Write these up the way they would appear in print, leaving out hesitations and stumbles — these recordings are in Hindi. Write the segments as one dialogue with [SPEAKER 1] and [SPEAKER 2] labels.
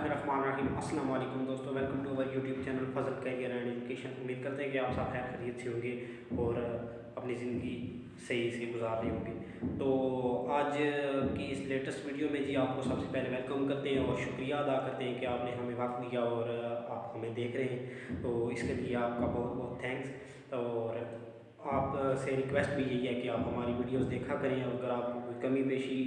[SPEAKER 1] बिस्मिल्लाहिर्रहमानिर्रहीम। अस्सलाम वालेकुम दोस्तों, welcome to our YouTube channel Fazal career and education. उम्मीद करते हैं कि आप सब खैर खैरियत से होंगे और अपनी ज़िंदगी सही से गुजार रहे होंगे। तो आज की इस लेटेस्ट वीडियो में जी आपको सबसे पहले वेलकम करते हैं और शुक्रिया अदा करते हैं कि आपने हमें वक्त दिया और आप हमें देख रहे हैं, तो इसके लिए आपका बहुत बहुत थैंक्स। और आप से रिक्वेस्ट भी यही है कि आप हमारी वीडियोस देखा करें, और अगर आपको कोई कमी पेशी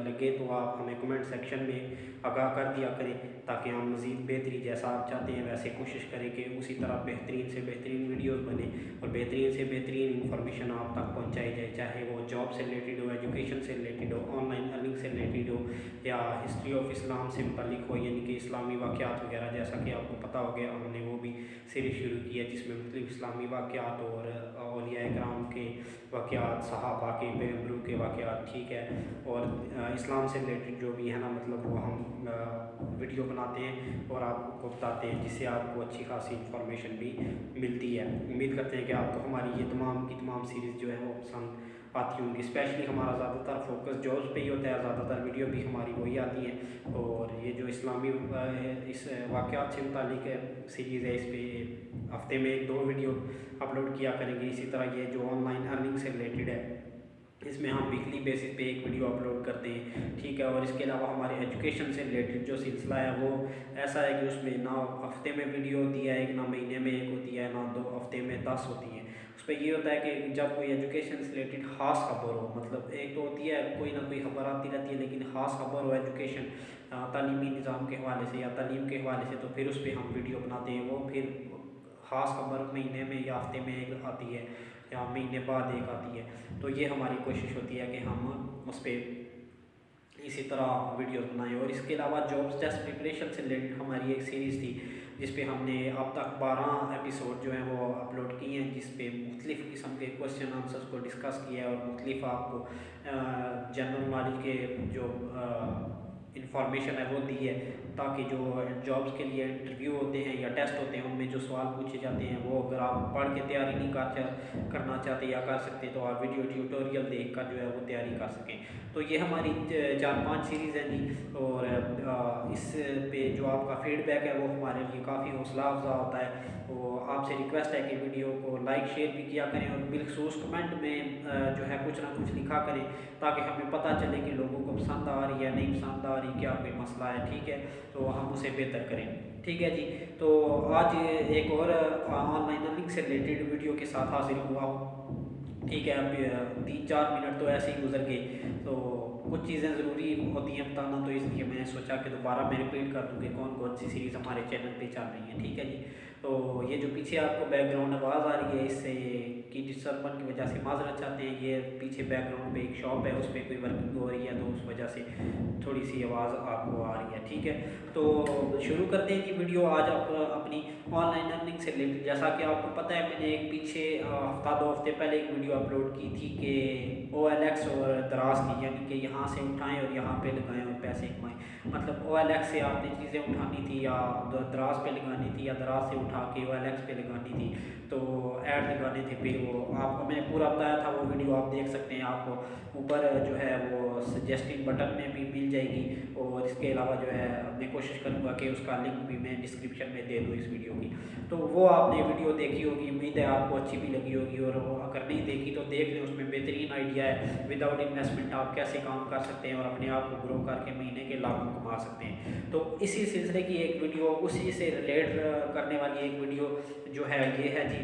[SPEAKER 1] लगे तो आप हमें कमेंट सेक्शन में आगाह कर दिया करें, ताकि हम मज़ीद बेहतरी जैसा आप चाहते हैं वैसे कोशिश करें कि उसी तरह बेहतरीन से बेहतरीन वीडियोस बने और बेहतरीन से बेहतरीन इंफॉर्मेशन आप तक पहुंचाई जाए, चाहे वो जॉब से रिलेटेड हो, एजुकेशन से रिलेटेड हो, ऑनलाइन अर्निंग से रिलेटेड हो, या हिस्ट्री ऑफ इस्लाम से मुतल्लिक हो, यानी कि इस्लामी वाक़यात वगैरह। जैसा कि आपको पता हो गया, हमने वो भी सीरीज़ शुरू की है जिसमें मुख्तलिफ इस्लामी वाक़यात और औलिया इकराम के वाक़यात, सहाबा के, पैगंबरों के वाक़यात, ठीक है, और इस्लाम से रिलेटेड जो भी है ना, मतलब वो हम वीडियो बनाते हैं और आपको बताते हैं, जिससे आपको अच्छी खासी इंफॉर्मेशन भी मिलती है। उम्मीद करते हैं कि आपको हमारी ये तमाम की तमाम सीरीज़ जो है वो पसंद आती होंगी। स्पेशली हमारा ज़्यादातर फोकस जॉब्स पे ही होता है, ज़्यादातर वीडियो भी हमारी वही आती हैं। और ये जो इस्लामी इस वाक़यात से मुतालिक सीरीज़ है, इस पर हफ्ते में 1-2 वीडियो अपलोड किया करेंगे। इसी तरह ये जो ऑनलाइन अर्निंग से रिलेटेड है, इसमें हम वीकली बेसिस पे एक वीडियो अपलोड करते हैं, ठीक है। और इसके अलावा हमारे एजुकेशन से रिलेटेड जो सिलसिला है वो ऐसा है कि उसमें ना हफ्ते में वीडियो होती है एक, ना महीने में एक होती है, ना 2 हफ्ते में 10 होती है। उस पर ये होता है कि जब कोई एजुकेशन से रिलेटेड ख़ास खबर हो, मतलब एक तो होती है कोई ना कोई खबर आती रहती है, लेकिन ख़ास खबर हो एजुकेशन तालीमी निज़ाम के हवाले से या तालीम के हवाले से, तो फिर उस पर हम वीडियो बनाते हैं। वो फिर ख़ास खबर महीने में या हफ्ते में एक आती है या महीने बाद एक आती है। तो ये हमारी कोशिश होती है कि हम उस पर इसी तरह वीडियोस बनाएं। और इसके अलावा जॉब्स टेस्ट प्रिपरेशन से रिलेटेड हमारी एक सीरीज़ थी जिस पे हमने अब तक 12 एपिसोड जो हैं वो अपलोड किए हैं, जिस पे मुख्तलिफ़ किस्म के क्वेश्चन आंसर्स को डिस्कस किया है और मुख्तलिफ आपको जनरल नॉलेज के जो इंफॉर्मेशन है वो दी है, ताकि जो जॉब्स के लिए इंटरव्यू होते हैं या टेस्ट होते हैं उनमें जो सवाल पूछे जाते हैं वो अगर आप पढ़ के तैयारी नहीं करना चाहते या कर सकते, तो आप वीडियो ट्यूटोरियल देख कर जो है वो तैयारी कर सकें। तो ये हमारी 4-5 सीरीज़ है जी। और इस पे जो आपका फीडबैक है वो हमारे लिए काफ़ी हौसला अफजा होता है। तो आपसे रिक्वेस्ट है कि वीडियो को लाइक शेयर भी किया करें और बिलखसूस कमेंट में जो है कुछ ना कुछ लिखा करें, ताकि हमें पता चले कि लोगों को पसंद आ रही है, नहीं पसंद आ रही, क्या कोई मसला है, ठीक है, तो हम उसे बेहतर करें, ठीक है जी। तो आज एक और ऑनलाइन अर्निंग से रिलेटेड वीडियो के साथ हाजिर हुआ हूँ, ठीक है। अब 3-4 मिनट तो ऐसे ही गुजर गए, तो कुछ चीज़ें ज़रूरी होती हैं बताना, तो इसलिए मैंने सोचा कि दोबारा मैं रिपीट कर दूँ कि कौन कौन सी सीरीज़ हमारे चैनल पे चल रही है, ठीक है जी। तो ये जो पीछे आपको बैकग्राउंड आवाज़ आ रही है, इससे की डिस्टर्बेंस की वजह से माजरत चाहते हैं। ये पीछे बैकग्राउंड पे एक शॉप है, उस पर कोई वर्किंग हो रही है, तो उस वजह से थोड़ी सी आवाज़ आपको आ रही है, ठीक है। तो शुरू करते हैं कि वीडियो आज आप अपनी ऑनलाइन अर्निंग से रिलेटेड। जैसा कि आपको पता है, मैंने एक पीछे हफ्ता 2 हफ्ते पहले एक वीडियो अपलोड की थी कि OLX और दराज की, यानी कि यहाँ से उठाएं और यहाँ पे लगाएं और पैसे कमाएं। मतलब OLX से आपने चीज़ें उठानी थी या दराज पे लगानी थी, या दराज से उठा के OLX पे लगानी थी, तो ऐड लगाने थे। फिर वो आपको मैंने पूरा बताया था, वो वीडियो आप देख सकते हैं, आपको ऊपर जो है वो सजेस्टिंग बटन में भी मिल जाएगी। और इसके अलावा जो है मैं कोशिश करूँगा कि उसका लिंक भी मैं डिस्क्रिप्शन में दे दूँ इस वीडियो की। तो वो आपने वीडियो देखी होगी, उम्मीद है आपको अच्छी भी लगी होगी, और अगर नहीं देखी तो देख लें, उसमें बेहतरीन आइडिया है विदाउट इन्वेस्टमेंट आप कैसे काम कर सकते हैं और अपने आप को ग्रो करके महीने के लाखों कमा सकते हैं। तो इसी सिलसिले की एक वीडियो, उसी से रिलेट करने वाली एक वीडियो जो है ये है जी,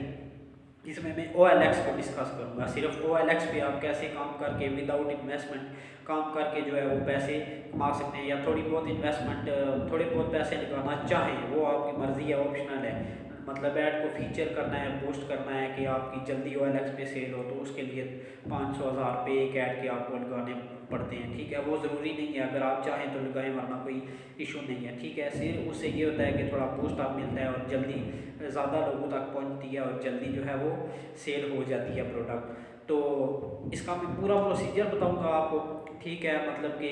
[SPEAKER 1] इसमें मैं OLX को डिस्कस करूँगा। सिर्फ OLX पे आप कैसे काम करके विदाउट इन्वेस्टमेंट काम करके जो है वो पैसे कमा सकते हैं, या थोड़ी बहुत इन्वेस्टमेंट, थोड़े बहुत पैसे लगाना चाहें वो आपकी मर्ज़ी है, ऑप्शनल है। मतलब ऐड को फीचर करना है, पोस्ट करना है कि आपकी जल्दी OLX पे सेल हो, तो उसके लिए 500-1000 रुपये एक ऐड के आपको लगाने पड़ते हैं, ठीक है। वो ज़रूरी नहीं है, अगर आप चाहें तो लगाएं, वरना कोई इशू नहीं है, ठीक है। सिर्फ उससे ये होता है कि थोड़ा बूस्ट आप मिलता है और जल्दी ज़्यादा लोगों तक पहुंचती है और जल्दी जो है वो सेल हो जाती है प्रोडक्ट। तो इसका मैं पूरा प्रोसीजर बताऊंगा आपको, ठीक है। मतलब कि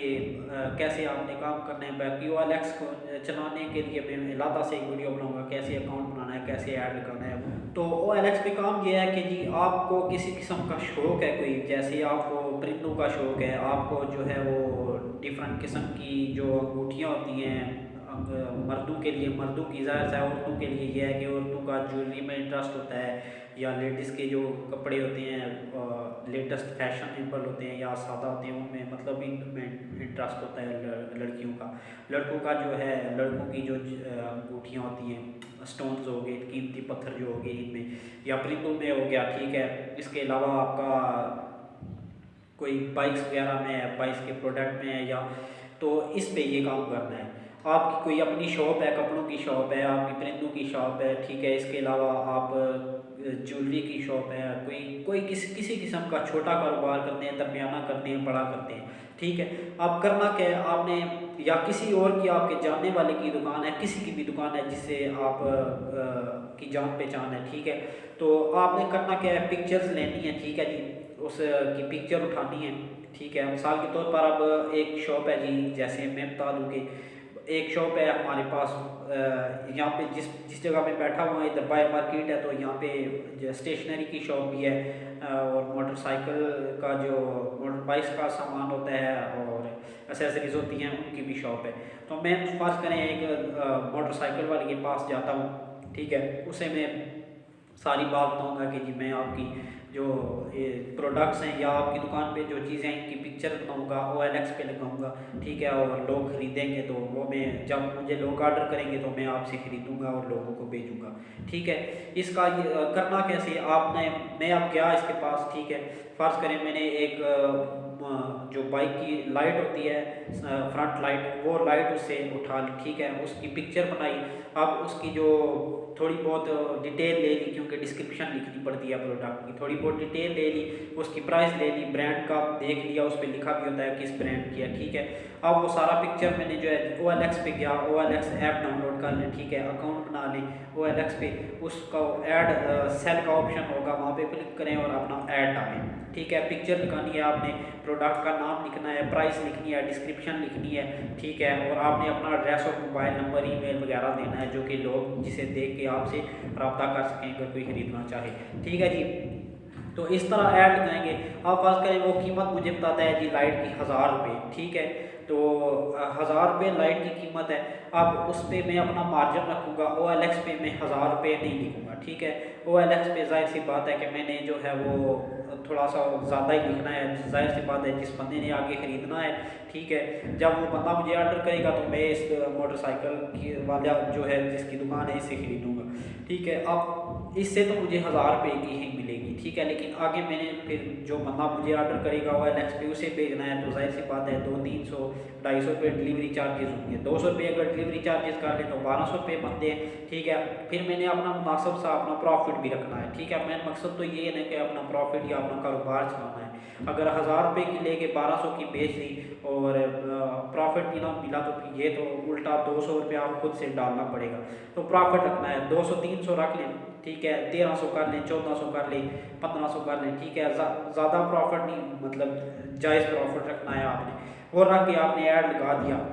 [SPEAKER 1] कैसे आपने काम करना है। बाकी OLX को चलाने के लिए मैं अलग से एक वीडियो बनाऊंगा, कैसे अकाउंट बनाना है, कैसे ऐड लगाना है। तो OLX पे काम ये है कि जी आपको किसी किस्म का शौक है कोई, जैसे आपको परिंदों का शौक है, आपको जो है वो डिफरेंट किस्म की जो अंगूठियाँ होती हैं मर्दों के लिए, मर्दों की ज़ाहिर है, औरतों के लिए ये है कि औरतों का ज्वेलरी में इंटरेस्ट होता है, या लेडीज़ के जो कपड़े होते हैं लेटेस्ट फैशनेबल होते हैं या सादा होते हैं, उनमें मतलब इनमें इंटरेस्ट होता है लड़कियों का। लड़कों का जो है, लड़कों की जो अंगूठियाँ होती हैं, स्टोन्स हो गए, कीमती पत्थर जो हो गए इनमें, या परिंदों में हो गया, ठीक है। इसके अलावा आपका कोई बाइक्स वगैरह में है, बाइक्स के प्रोडक्ट में है, या तो इस पे ये काम करना है। आपकी कोई अपनी शॉप है, कपड़ों की शॉप है, आपकी परिंदों की शॉप है, ठीक है। इसके अलावा आप ज्वेलरी की शॉप है, कोई किसी किस्म का छोटा कारोबार करते हैं, दरमियाना करते हैं, बड़ा करते हैं, ठीक है। आप करना क्या है, आपने या किसी और की, आपके जानने वाले की दुकान है, किसी की भी दुकान है जिससे आप की जान पहचान है, ठीक है। तो आपने करना क्या है, पिक्चर्स लेनी है, ठीक है जी, उस की पिक्चर उठानी है, ठीक है। मिसाल के तौर पर अब एक शॉप है जी, जैसे मैं बता दूँ कि एक शॉप है हमारे पास यहाँ पे, जिस जगह पे बैठा हुआ है, इधर बाय मार्केट है, तो यहाँ पे स्टेशनरी की शॉप भी है, और मोटरसाइकिल का जो मोटर बाइक्स का सामान होता है और एसेसरीज होती हैं उनकी भी शॉप है। तो मैं पास करें एक मोटरसाइकिल वाले के पास जाता हूँ, ठीक है। उसे मैं सारी बात बताऊँगा कि जी मैं आपकी जो ये प्रोडक्ट्स हैं या आपकी दुकान पे जो चीज़ें हैं इनकी पिक्चर बनाऊँगा, OLX पे लगाऊँगा, ठीक है। और लोग ख़रीदेंगे तो वो मैं, जब मुझे लोग ऑर्डर करेंगे तो मैं आपसे ख़रीदूँगा और लोगों को भेजूँगा, ठीक है। इसका ये करना कैसे, मैं अब गया इसके पास, ठीक है। फ़र्ज़ करें मैंने एक जो बाइक की लाइट होती है, फ्रंट लाइट, वो लाइट उससे उठा ली, ठीक है। उसकी पिक्चर बनाई। अब उसकी जो थोड़ी बहुत डिटेल ले ली, क्योंकि डिस्क्रिप्शन लिखनी पड़ती है प्रोडक्ट की, थोड़ी बहुत डिटेल ले ली, उसकी प्राइस ले ली, ब्रांड का देख लिया, उस पर लिखा भी होता है किस ब्रांड की है, ठीक है। अब वो सारा पिक्चर मैंने जो है OLX पे गया, OLX ऐप डाउनलोड कर लें, ठीक है, अकाउंट बना लें OLX पे, उसका ऐड सेल का ऑप्शन होगा, वहाँ पे क्लिक करें और अपना ऐड डालें, ठीक है। पिक्चर लिखानी है आपने, प्रोडक्ट का नाम लिखना है, प्राइस लिखनी है, डिस्क्रिप्शन लिखनी है, ठीक है। और आपने अपना एड्रेस और मोबाइल नंबर, ईमेल वगैरह देना है, जो कि लोग जिसे देख के आपसे रब्ता कर सकें अगर कोई ख़रीदना चाहे, ठीक है जी। तो इस तरह ऐड लगाएंगे। आप फर्ज करें वो कीमत मुझे बताता है जी लाइट की 1000 रुपये, ठीक है। तो 1000 रुपये लाइट की कीमत है। अब उस पर मैं अपना मार्जिन रखूँगा, OLX पे मैं 1000 रुपये नहीं लिखूँगा, ठीक है। OLX पे जाहिर सी बात है कि मैंने जो है वो थोड़ा सा ज़्यादा ही लिखना है, जाहिर सी बात है जिस बंदे ने आगे ख़रीदना है, ठीक है। जब वो बंदा मुझे ऑर्डर करेगा तो मैं इस मोटरसाइकिल की वाला जो है जिसकी दुकान है इससे ख़रीदूँगा, ठीक है। अब इससे तो मुझे 1000 रुपये की ही मिलेगी, ठीक है। लेकिन आगे मैंने फिर जो बंदा मुझे ऑर्डर करेगा OLX पे उसे भेजना है, तो जाहिर सी बात है 200, 300, 250 रुपये डिलीवरी चार्जेस होंगे। 200 रुपये अगर डिलीवरी चार्जेस कर लें तो 1200 रुपये बनते हैं, ठीक है। फिर मैंने अपना मुनासिब सा अपना प्रॉफिट भी रखना है, ठीक है। मेरा मकसद तो ये है कि अपना प्रॉफिट या अपना कारोबार चलाना है। अगर 1000 रुपये की लेके 1200 की बेच दी और प्रॉफिट भी ना मिला तो फिर ये तो उल्टा 200 रुपये आप खुद से डालना पड़ेगा। तो प्रॉफिट रखना है 200, 300 रख लें, ठीक है। 1300 कर लें, 1400 कर लें, 1500 कर लें, ठीक है। ज़्यादा प्रॉफिट नहीं, मतलब जायज़ प्रॉफिट रखना है आपने। और रख के आपने ऐड लगा दिया।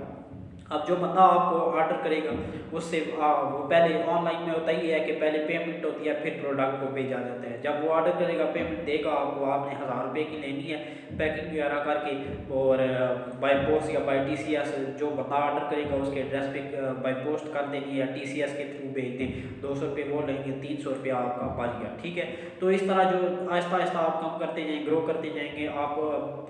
[SPEAKER 1] अब जो बंदा आपको ऑर्डर करेगा उससे वो पहले ऑनलाइन में होता ही है कि पहले पेमेंट होती है, फिर प्रोडक्ट को भेजा जाता है। जब वो ऑर्डर करेगा, पेमेंट देगा आपको, आपने 1000 रुपये की लेनी है पैकिंग वगैरह करके, और बाई पोस्ट या बाई TCS जो बंदा ऑर्डर करेगा उसके एड्रेस पे बाई पोस्ट कर देनी है, TCS के थ्रू भेज दें। 200 रुपये वो लेंगे, 300 रुपया आपका बच गया, ठीक है। तो इस तरह जो आहिस्ता आहिस्ता आप कम करते जाएंगे, ग्रो करते जाएंगे। आप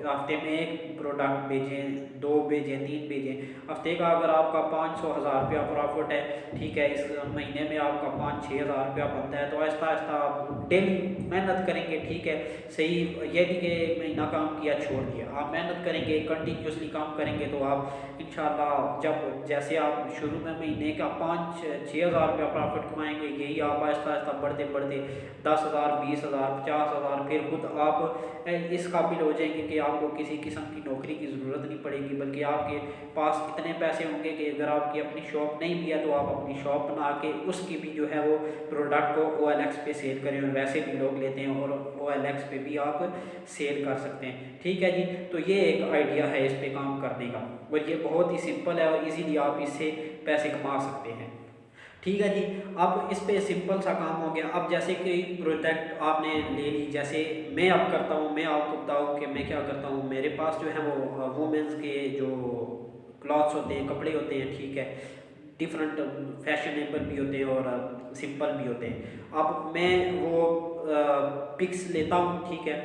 [SPEAKER 1] हफ्ते में 1 प्रोडक्ट भेजें, 2 भेजें, 3 भेजें। हफ्ते का अगर आपका 500-1000 रुपया प्रॉफिट है, ठीक है, इस महीने में आपका 5-6 हज़ार रुपया बनता है। तो आहिस्ता आहिस्ता आप डेली मेहनत करेंगे, ठीक है। सही ये नहीं कि 1 महीना काम किया छोड़ दिया, आप मेहनत करेंगे, कंटिन्यूसली काम करेंगे तो आप इंशाल्लाह जब जैसे आप शुरू में महीने का 5-6 हज़ार रुपया प्रॉफिट कमाएंगे, यही आप आहिस्ता आहिस्ता बढ़ते बढ़ते 10,000, 20,000, 50,000, फिर खुद आप इस काबिल हो जाएंगे कि आपको किसी किस्म की नौकरी की ज़रूरत नहीं पड़ेगी, बल्कि आपके पास इतने पैसे होंगे कि अगर आपकी अपनी शॉप नहीं भी है तो आप अपनी शॉप बना के उसकी भी जो है वो प्रोडक्ट को OLX पे सेल करें। और वैसे भी लोग लेते हैं और OLX पे भी आप सेल कर सकते हैं, ठीक है जी। तो ये एक आइडिया है इस पे काम करने का, और ये बहुत ही सिंपल है और इजीली आप इससे पैसे कमा सकते हैं, ठीक है जी। अब इस पे सिंपल सा काम हो गया। अब जैसे कि प्रोडक्ट आपने ले ली, जैसे मैं अब करता हूँ, मैं आपको बताऊँ कि मैं क्या करता हूँ। मेरे पास जो है वो वुमेंस के जो क्लॉथ्स होते हैं, कपड़े होते हैं, ठीक है, डिफरेंट फैशनेबल भी होते हैं और सिंपल भी होते हैं। अब मैं वो पिक्स लेता हूँ, ठीक है,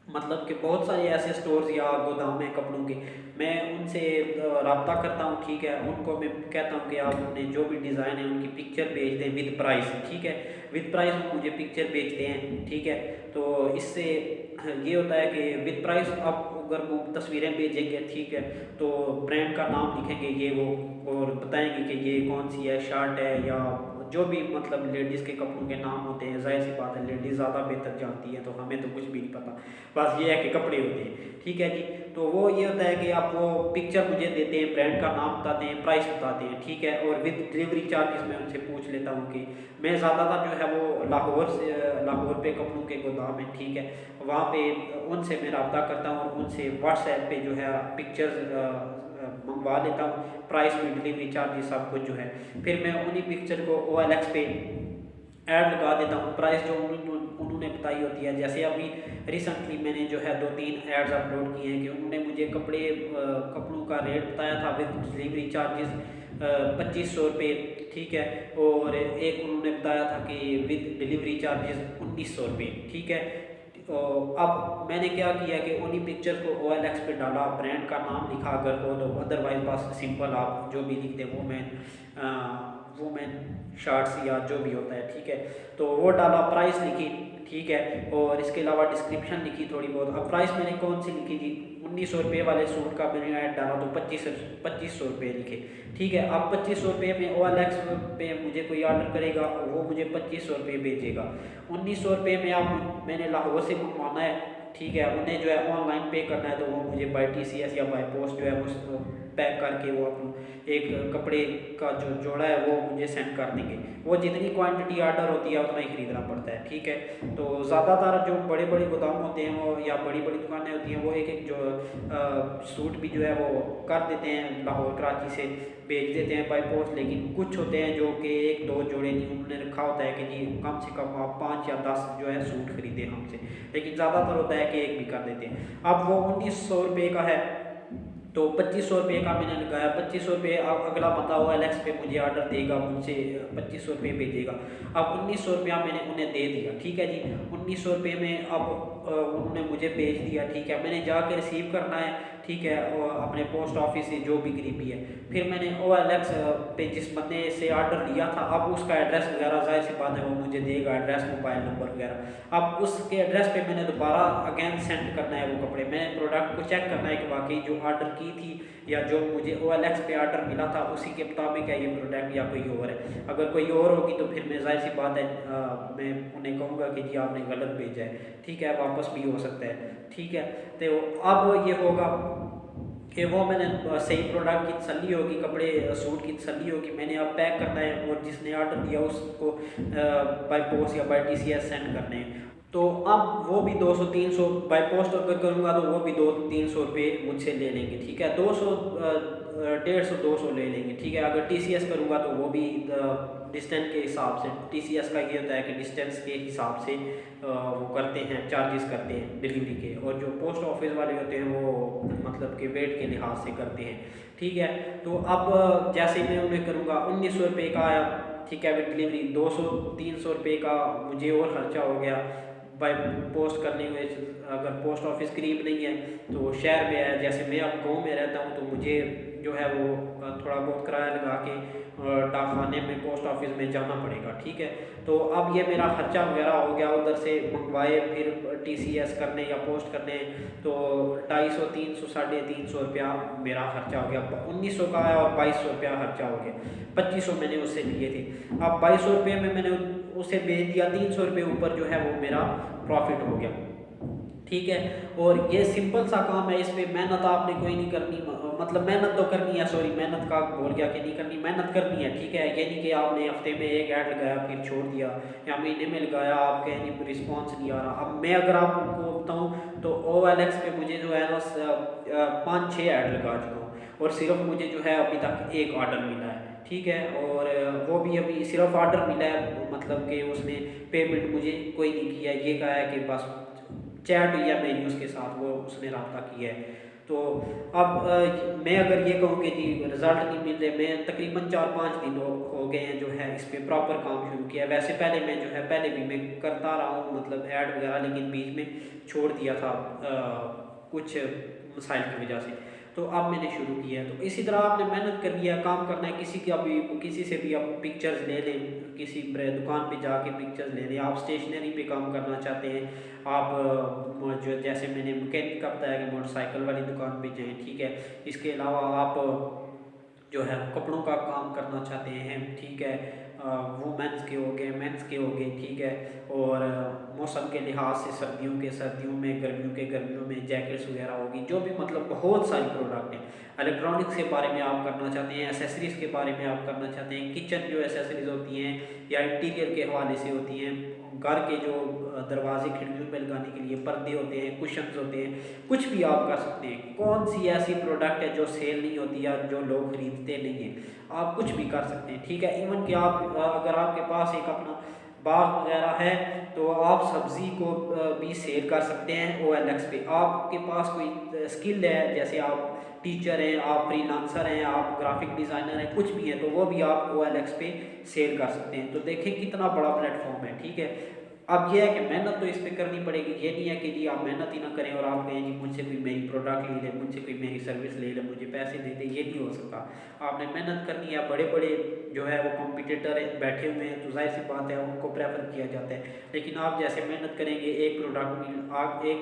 [SPEAKER 1] मतलब कि बहुत सारे ऐसे स्टोर्स या गोदाम हैं कपड़ों के, मैं उनसे रब्ता करता हूँ, ठीक है, उनको मैं कहता हूँ कि आप अपने जो भी डिज़ाइन है उनकी पिक्चर भेज दें विद प्राइस, ठीक है, विद प्राइस वो मुझे पिक्चर भेजते हैं, ठीक है। तो इससे ये होता है कि विद प्राइस आप अगर वो तस्वीरें भेजेंगे, ठीक है, तो ब्रांड का नाम लिखेंगे ये वो और बताएंगे कि ये कौन सी है, शर्ट है या जो भी मतलब लेडीज़ के कपड़ों के नाम होते हैं, जाहिर सी बात है लेडीज़ ज़्यादा बेहतर जानती है, तो हमें तो कुछ भी नहीं पता, बस ये है कि कपड़े होते हैं, ठीक है जी। तो वो ये होता है कि आप वो पिक्चर मुझे देते हैं, ब्रांड का नाम बताते हैं, प्राइस बताते हैं, ठीक है, और विद डिलीवरी चार्जेस मैं उनसे पूछ लेता हूँ कि मैं ज़्यादातर जो है वो लाहौर पे कपड़ों के गोदाम है, ठीक है, वहाँ पे उनसे मैं रब्ता करता हूँ और उनसे व्हाट्सएप पे जो है पिक्चर्स मंगवा लेता हूँ, प्राइस भी, डिलीवरी चार्जेस सब कुछ जो है, फिर मैं उन्हीं पिक्चर को OLX पे ऐड लगा देता हूँ, प्राइस जो उन्होंने बताई होती है। जैसे अभी रिसेंटली मैंने जो है 2-3 एड्स अपलोड किए हैं कि उन्होंने मुझे कपड़ों का रेट बताया था विद डिलीवरी चार्जेस 2500 रुपये, ठीक है, और एक उन्होंने बताया था कि विद डिलीवरी चार्जेस 1900 रुपये, ठीक है। तो अब मैंने क्या किया कि उन्हीं पिक्चर को OLX पे डाला, ब्रांड का नाम लिखा अगर हो तो, अदरवाइज बस सिंपल आप जो भी लिख दें वुमेन शर्ट्स या जो भी होता है, ठीक है, तो वो डाला, प्राइस लिखी, ठीक है, और इसके अलावा डिस्क्रिप्शन लिखी थोड़ी बहुत। अब प्राइस मैंने कौन सी लिखी थी, 1900 रुपये वाले सूट का मैंने ऐड डाला तो 2500 रुपये लिखे, ठीक है। अब 2500 रुपये में OLX पे मुझे कोई ऑर्डर करेगा, वो मुझे 2500 रुपये भेजेगा। 1900 रुपये में आप मैंने लाहौर से मंगवाना है, ठीक है, उन्हें जो है ऑनलाइन पे करना है तो वो मुझे बाय TCS या बाय पोस्ट जो है वो पैक करके वो एक कपड़े का जो जोड़ा है वो मुझे सेंड कर देंगे। वो जितनी क्वांटिटी ऑर्डर होती है उतना ही खरीदना पड़ता है, ठीक है। तो ज़्यादातर जो बड़े बड़े गोदाम होते हैं वो या बड़ी बड़ी दुकानें होती हैं वो एक एक जो सूट भी जो है वो कर देते हैं, लाहौर कराची से भेज देते हैं बाय पोस्ट, लेकिन कुछ होते हैं जो कि 1-2 जोड़े नहीं, उन्होंने रखा होता है कि जी कम से कम आप 5 या 10 जो है सूट खरीदें हमसे, लेकिन ज़्यादातर होता है कि एक भी कर देते हैं। अब वो 1900 रुपये का है तो 2500 रुपये का मैंने लगाया, 2500 रुपये अगला बंदा OLX पे मुझे ऑर्डर देगा, मुझसे 2500 रुपये भेजेगा। अब 1900 रुपया मैंने उन्हें दे दिया, ठीक है जी, 1900 रुपये में अब उन्होंने मुझे भेज दिया, ठीक है, मैंने जाके रिसीव करना है, ठीक है, और अपने पोस्ट ऑफिस से जो भी करीबी है। फिर मैंने OLX पे जिस बंदे से ऑर्डर लिया था अब उसका एड्रेस वगैरह जाहिर सी बात है वो मुझे देगा, एड्रेस, मोबाइल नंबर वगैरह। अब उसके एड्रेस पे मैंने दोबारा अगेन सेंड करना है वो कपड़े, मैंने प्रोडक्ट को चेक करना है कि वाकई जो ऑर्डर की थी या जो मुझे OLX पे ऑर्डर मिला था उसी के मुताबिक है ये प्रोडक्ट या कोई और है। अगर कोई और होगी तो फिर मैं जाहिर सी बात है मैं उन्हें कहूँगा कि जी आपने गलत भेजा है, ठीक है, वापस भी हो सकता है, ठीक है। तो अब ये होगा कि वो मैंने सही प्रोडक्ट की तसल्ली होगी, कपड़े सूट की तसल्ली होगी, मैंने अब पैक करना है और जिसने ऑर्डर दिया उसको बाय पोस्ट या बाय TCS सेंड करने हैं। तो अब वो भी 200-300 बाय पोस्ट अगर करूँगा तो वो भी 200-300 रुपये मुझसे ले लेंगे, ठीक है, 200 150-200 ले लेंगे, ठीक है। अगर TCS करूँगा तो वो भी डिस्टेंस के हिसाब से, TCS का ये होता है कि डिस्टेंस के हिसाब से वो करते हैं, चार्जेस करते हैं डिलीवरी के, और जो पोस्ट ऑफिस वाले होते हैं वो मतलब कि वेट के लिहाज से करते हैं, ठीक है। तो अब जैसे मैं उन्हें करूँगा 1900 रुपये का आया, ठीक है, विद डिलीवरी 200-300 रुपये का मुझे और ख़र्चा हो गया बाय पोस्ट करने में। अगर पोस्ट ऑफिस करीब नहीं है तो शहर में है, जैसे मैं अब गाँव में रहता हूँ तो मुझे जो है वो थोड़ा बहुत किराया लगा के डाकखाने में पोस्ट ऑफिस में जाना पड़ेगा, ठीक है। तो अब ये मेरा खर्चा वगैरह हो गया, उधर से मंगवाए फिर TCS करने या पोस्ट करने, तो 250-300 350 रुपया मेरा खर्चा हो गया। 1900 का आया और 2200 रुपया खर्चा हो गया, 2500 मैंने उससे लिए थे। अब 2200 रुपये में मैंने उसे भेज दिया, 300 रुपये ऊपर जो है वो मेरा प्रॉफिट हो गया, ठीक है। और ये सिंपल सा काम है, इस पर मेहनत आपने कोई नहीं करनी, मतलब मेहनत तो करनी है, सॉरी मेहनत का बोल गया कि नहीं करनी, मेहनत करनी है, ठीक है। ये नहीं कि आपने हफ्ते में एक ऐड लगाया फिर छोड़ दिया या महीने में लगाया आपके नहीं रिस्पॉन्स नहीं आ रहा। अब मैं अगर आपको बताऊँ तो OLX पे मुझे जो है ना 5-6 ऐड लगा चुका हूँ और सिर्फ मुझे जो है अभी तक एक ऑर्डर मिला है, ठीक है, और वो भी अभी सिर्फ ऑर्डर मिला है, मतलब कि उसने पेमेंट मुझे कोई नहीं किया, ये कहा है कि बस चैट हुई है मेरी उसके साथ, वो उसने रब्ता किया है। तो अब मैं अगर ये कहूँ कि जी रिज़ल्ट नहीं मिल रहे, मैं तकरीबन 4-5 दिन हो गए हैं जो है इस पे प्रॉपर काम शुरू किया। वैसे पहले मैं जो है पहले भी मैं करता रहा हूँ मतलब ऐड वगैरह, लेकिन बीच में छोड़ दिया था कुछ मसाइल की वजह से। तो अब मैंने शुरू किया है। तो इसी तरह आपने मेहनत करनी है, काम करना है। किसी से भी आप पिक्चर्स ले लें, किसी दुकान पे जाके पिक्चर्स ले लें। आप स्टेशनरी पे काम करना चाहते हैं, आप जो जैसे मैंने मैकेनिक का बताया कि मोटरसाइकिल वाली दुकान पे जाएं, ठीक है। इसके अलावा आप जो है कपड़ों का काम करना चाहते हैं, ठीक है, वुमेंस के हो गए, मेंस के हो गए, ठीक है। और मौसम के लिहाज से सर्दियों में, गर्मियों में जैकेट्स वगैरह होगी, जो भी मतलब बहुत सारी प्रोडक्ट हैं। इलेक्ट्रॉनिक्स के बारे में आप करना चाहते हैं, एसेसरीज़ के बारे में आप करना चाहते हैं, किचन जो एसेसरीज़ होती हैं या इंटीरियर के हवाले से होती हैं, घर के जो दरवाजे खिड़कियों पे लगाने के लिए पर्दे होते हैं, कुशन्स होते हैं, कुछ भी आप कर सकते हैं। कौन सी ऐसी प्रोडक्ट है जो सेल नहीं होती या जो लोग खरीदते नहीं हैं, आप कुछ भी कर सकते हैं, ठीक है। इवन कि आप अगर आपके पास एक अपना बाग वगैरह है तो आप सब्ज़ी को भी सेल कर सकते हैं OLX पे। आपके पास कोई स्किल है, जैसे आप टीचर हैं, आप फ्रीलांसर हैं, आप ग्राफिक डिज़ाइनर हैं, कुछ भी है, तो वो भी आप OLX पे सेल कर सकते हैं। तो देखें कितना बड़ा प्लेटफॉर्म है, ठीक है। अब ये है कि मेहनत तो इस पे करनी पड़ेगी। ये नहीं है कि जी आप मेहनत ही ना करें और आप कहें जी मुझसे कोई मेरी प्रोडक्ट ले ले, मुझसे कोई मेरी सर्विस ले ले, मुझे पैसे दे दे, ये नहीं हो सकता। आपने मेहनत करनी है। बड़े बड़े जो है वो कॉम्पिटिटर बैठे हुए हैं, तो जाहिर सी बात है उनको प्रेफर किया जाता है। लेकिन आप जैसे मेहनत करेंगे, एक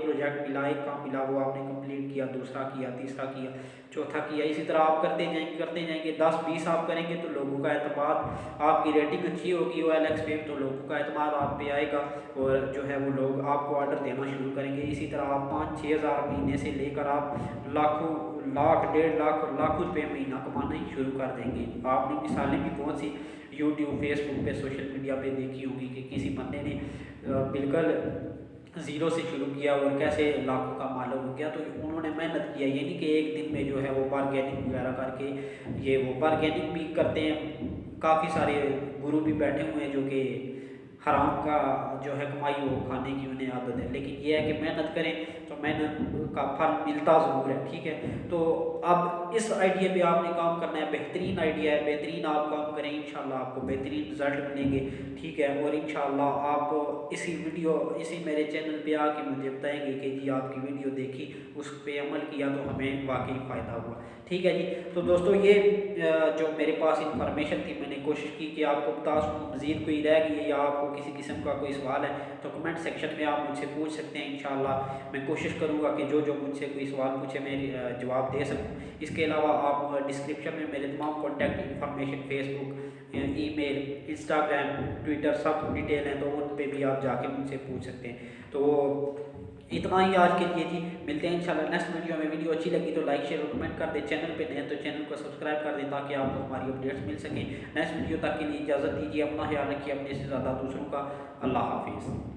[SPEAKER 1] प्रोजेक्ट मिला, एक काम मिला, वो आपने कंप्लीट किया, दूसरा किया, तीसरा किया, चौथा किया, इसी तरह आप करते जाएंगे 10-20 आप करेंगे तो लोगों का एतमाद, आपकी रेटिंग अच्छी होगी OLX पे तो लोगों का एतमाद आप पे आएगा और जो है वो लोग आपको ऑर्डर देना शुरू करेंगे। इसी तरह आप 5-6 हज़ार महीने से लेकर आप लाखों, लाख, 1.5 लाख और लाखों रुपये महीना कमाना ही शुरू कर देंगे। आपने मिसालें भी बहुत सी यूट्यूब, फेसबुक पे, सोशल मीडिया पे देखी होगी कि किसी बंदे ने बिल्कुल ज़ीरो से शुरू किया और कैसे लाखों का मालिक हो गया। तो उन्होंने मेहनत किया, ये नहीं कि एक दिन में जो है वो बारगेनिंग वगैरह करके, ये वो बारगेनिंग भी करते हैं। काफ़ी सारे गुरु भी बैठे हुए हैं जो कि हराम का जो है कमाई वो खाने की उन्हें आदत है। लेकिन ये है कि मेहनत करें तो मेहनत का फल मिलता ज़रूर है, ठीक है। तो अब इस आइडिया पे आपने काम करना है। बेहतरीन आइडिया है, बेहतरीन आप काम करें, इंशाल्लाह आपको बेहतरीन रिजल्ट मिलेंगे, ठीक है। और इंशाल्लाह आप इसी मेरे चैनल पे आके मुझे बताएंगे कि जी आपकी वीडियो देखी, उस पर अमल किया तो हमें वाकई फ़ायदा हुआ, ठीक है जी। तो दोस्तों ये जो मेरे पास इंफॉर्मेशन थी, मैंने कोशिश की कि आपको बता सकूँ। मज़ीद कोई रह गई या आपको किसी किस्म का कोई सवाल है तो कमेंट सेक्शन में आप मुझसे पूछ सकते हैं। इंशाल्लाह मैं कोशिश करूँगा कि जो मुझसे कोई सवाल पूछे मैं जवाब दे सकूँ। इसके अलावा आप डिस्क्रिप्शन में मेरे तमाम contact information, Facebook, email, Instagram, Twitter सब डिटेल हैं, तो उन पर भी आप जाके मुझसे पूछ सकते हैं। तो इतना ही आज के लिए जी, मिलते हैं इंशाल्लाह नेक्स्ट वीडियो में। वीडियो अच्छी लगी तो लाइक, शेयर और कमेंट कर दें। चैनल पे नए तो चैनल को सब्सक्राइब कर दें ताकि आपको हमारी अपडेट्स मिल सकें। नेक्स्ट वीडियो तक के लिए इजाज़त दीजिए। अपना ख्याल रखिए, अपने से ज़्यादा दूसरों का। अल्लाह हाफिज़।